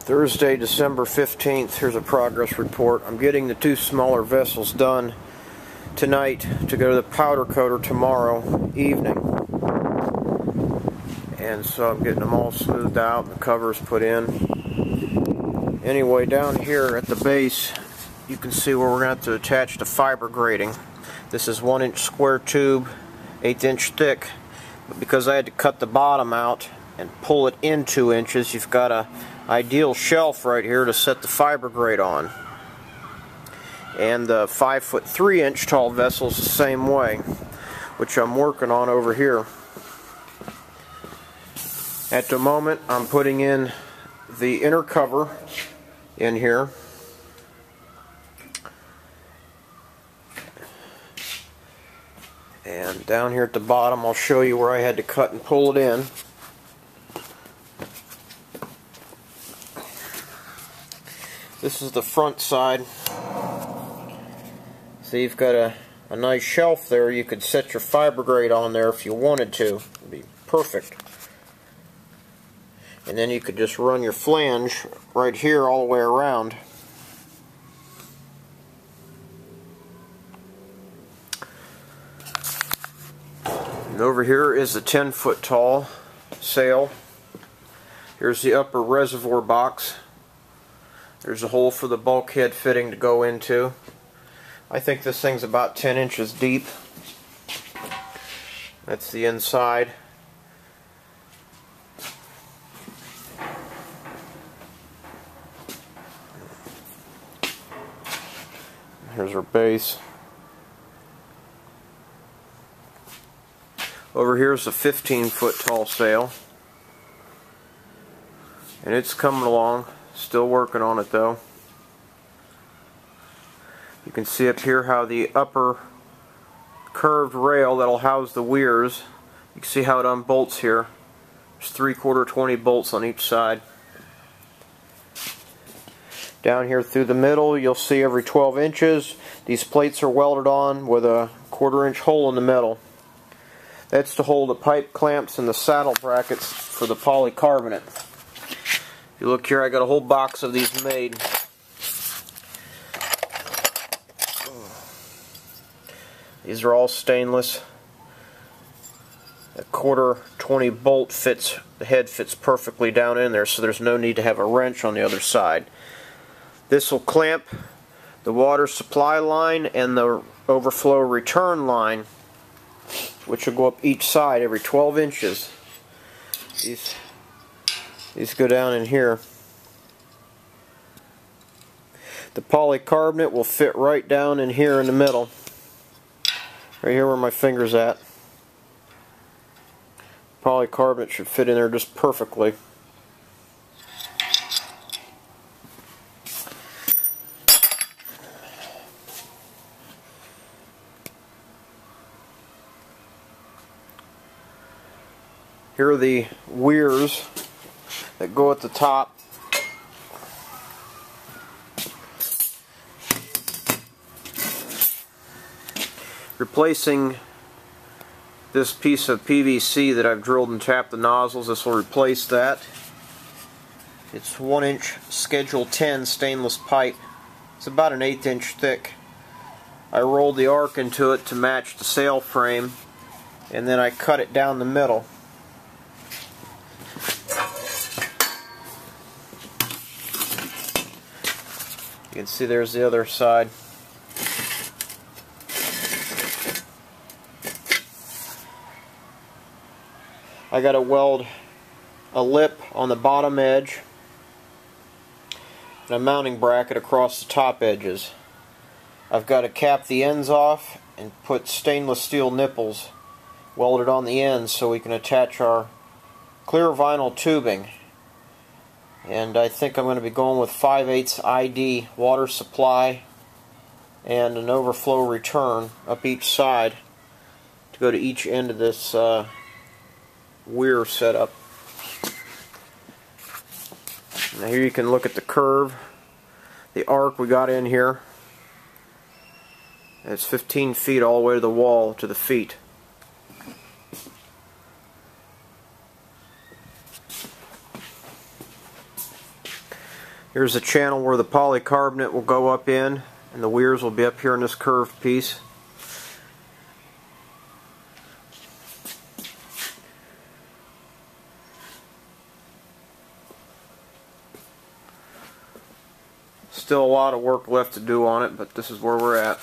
Thursday, December 15th. Here's a progress report. I'm getting the two smaller vessels done tonight to go to the powder coater tomorrow evening. And so I'm getting them all smoothed out and the covers put in. Anyway, down here at the base, you can see where we're going to have to attach the fiber grating. This is 1-inch square tube, 1/8 inch thick. But because I had to cut the bottom out and pull it in 2 inches, you've got a ideal shelf right here to set the fiber grate on. And the 5'3" tall vessel is the same way, which I'm working on over here. At the moment, I'm putting in the inner cover in here. And down here at the bottom, I'll show you where I had to cut and pull it in. This is the front side. So you've got a nice shelf there. You could set your fiber grate on there if you wanted to. It'd be perfect. And then you could just run your flange right here all the way around. And over here is the 10-foot tall sail. Here's the upper reservoir box. There's a hole for the bulkhead fitting to go into. I think this thing's about 10 inches deep. That's the inside. Here's our base. Over here is a 15-foot tall sail. And it's coming along. Still working on it though. You can see up here how the upper curved rail that'll house the weirs, you can see how it unbolts here. There's 3/4 20 bolts on each side. Down here through the middle, you'll see every 12 inches these plates are welded on with a 1/4 inch hole in the middle. That's to hold the pipe clamps and the saddle brackets for the polycarbonate. You look here, I got a whole box of these made. These are all stainless. A 1/4 20 bolt fits, the head fits perfectly down in there, so there's no need to have a wrench on the other side. This will clamp the water supply line and the overflow return line, which will go up each side every 12 inches. These go down in here. The polycarbonate will fit right down in here in the middle. Right here where my finger's at. Polycarbonate should fit in there just perfectly. Here are the weirs that go at the top. Replacing this piece of PVC that I've drilled and tapped the nozzles, this will replace that. It's 1-inch Schedule 10 stainless pipe. It's about 1/8 inch thick. I rolled the arc into it to match the sail frame, and then I cut it down the middle. You can see there's the other side. I got to weld a lip on the bottom edge and a mounting bracket across the top edges. I've got to cap the ends off and put stainless steel nipples welded on the ends so we can attach our clear vinyl tubing. And I think I'm going to be going with 5/8 ID water supply and an overflow return up each side to go to each end of this weir setup. Now here you can look at the curve, the arc we got in here. It's 15 feet all the way to the wall, to the feet. Here's the channel where the polycarbonate will go up in, and the weirs will be up here in this curved piece. Still a lot of work left to do on it, but this is where we're at.